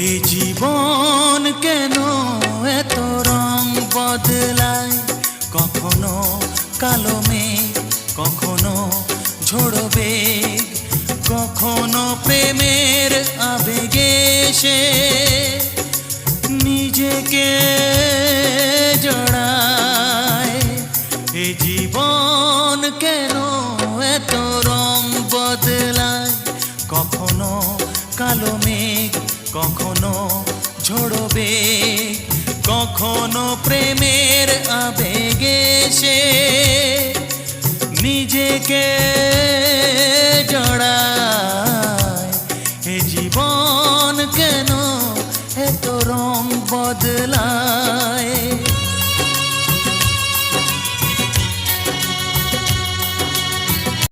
এ জীবন কেন এত রং বদলায়, কখনো কালো মেঘ, কখনো ঝোড়ো বেগ, কখনো প্রেমের আবেগে সে নিজেকে জড়ায়। এ জীবন কেন এত রং বদলায়, কখনো কালো মেঘ, কখনো ঝোড়ো বেগ, কখনো প্রেমের আবেগে সে নিজেকে